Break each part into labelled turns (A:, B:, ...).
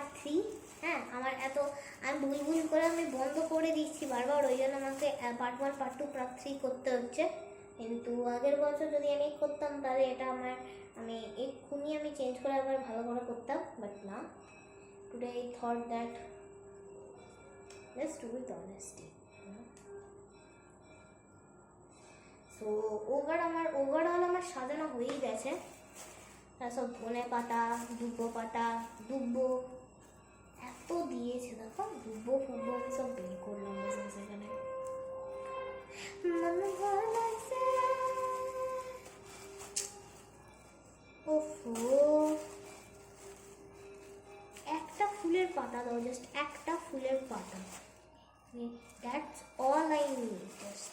A: Part 3। হ্যাঁ, আমার এত আমি ভুল করে আমি বন্ধ করে দিচ্ছি বারবার, ওই জন্য আমাকে পার্ট 1 পার্ট 2 পার্ট 3 করতে হচ্ছে। কিন্তু আগের বছর যদি আমি করতাম তাহলে এটা আমি এক্ষুনি চেঞ্জ করে আবার ভালো করে করতাম, বাট না। Today I thought that let's do with honesty. So overall আমার সাজানো হয়েই গেছে। সব ধনে পাতা, দুব্বো পাতা, দুব্বো এত দিয়েছে, দেখো দুব্বো ফুব্বো আমি সব বের করলাম সেখানে। একটা ফুলের পাতা দাও, জাস্ট একটা ফুলের পাতা, that's all I need. Just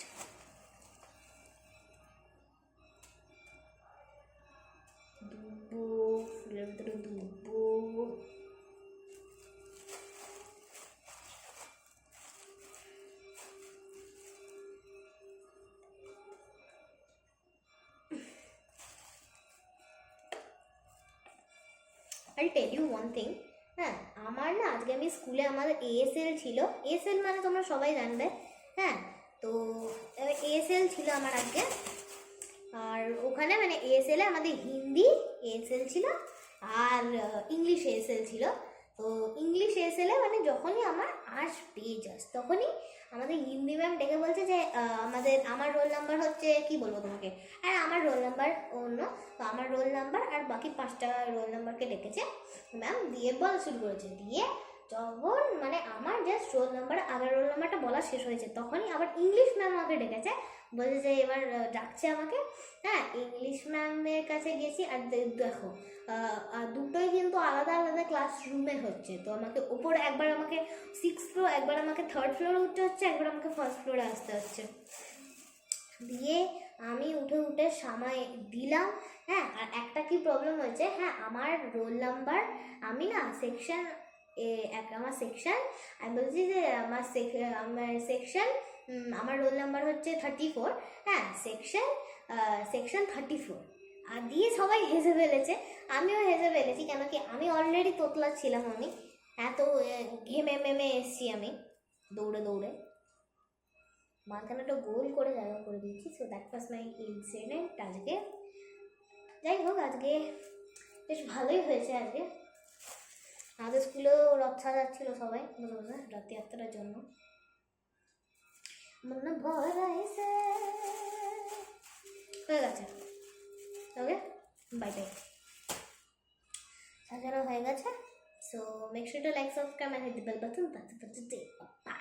A: দুব্বো, ফুলের ভিতরে দুব্বো। I'll tell you one thing, হ্যাঁ আমার না আজকে আমি স্কুলে আমাদের ASL ছিল, ASL মানে তোমরা সবাই জানবে। হ্যাঁ, তো ASL ছিল আমার আজকে, আর ওখানে ASL এ আমাদের হিন্দি ASL ছিল আর ইংলিশ ASL ছিল। তো ইংলিশ ASL এ যখনই আমার আসবে জাস্ট তখনই আমাদের হিন্দি ম্যাম ডেকে বলছে যে আমার রোল নাম্বার হচ্ছে, কি বলবো তোমাকে, আর আমার রোল নাম্বার অন্য, তো আমার রোল নাম্বার আর বাকি 5টা রোল নাম্বারকে ডেকেছে ম্যাম, দিয়ে বলা শুরু করেছে। দিয়ে যখন আমার জাস্ট রোল নাম্বার, আগের রোল নাম্বারটা বলা শেষ হয়েছে, তখনই আবার ইংলিশ ম্যাম আমাকে ডেকেছে, বলছে যে এবার ডাকছে আমাকে। হ্যাঁ, ইংলিশ ম্যামের কাছে গেছি, আর দেখো দুটোই কিন্তু আলাদা আলাদা ক্লাসরুমে হচ্ছে। তো আমাকে ওপরে একবার আমাকে 6th ফ্লোর, একবার আমাকে 3rd ফ্লোরে উঠতে হচ্ছে, একবার আমাকে 1st ফ্লোরে আসতে হচ্ছে। দিয়ে আমি উঠে সামাই দিলাম। হ্যাঁ, আর একটা কি প্রবলেম হয়েছে, হ্যাঁ আমার রোল নাম্বার, আমি না সেকশন, আমার সেকশন, আমি বলছি যে আমার সেকশন, আমার রোল নাম্বার হচ্ছে 34। হ্যাঁ, সেকশন 34। আর দিয়ে সবাই হেসে ফেলেছে, আমিও হেসে ফেলেছি, কেন কি আমি অলরেডি তোতলা ছিলাম, আমি এত ঘেমে এসছি আমি দৌড়ে মাঝখানে একটা গোল করে জায়গা করে দিয়েছি। So that was my incident আজকে। যাই হোক, আজকে বেশ ভালোই হয়েছে। আজকে আমাদের স্কুলেও রথ সাজাচ্ছিল সবাই বসে বসে রথযাত্রার জন্য। মনে ভয় হয়েছে, হয়ে গেছে। ওকে, বাই বাই, সাজানো হয়ে গেছে। So make sure to like, subscribe and hit the bell button. That's it for today. Bye.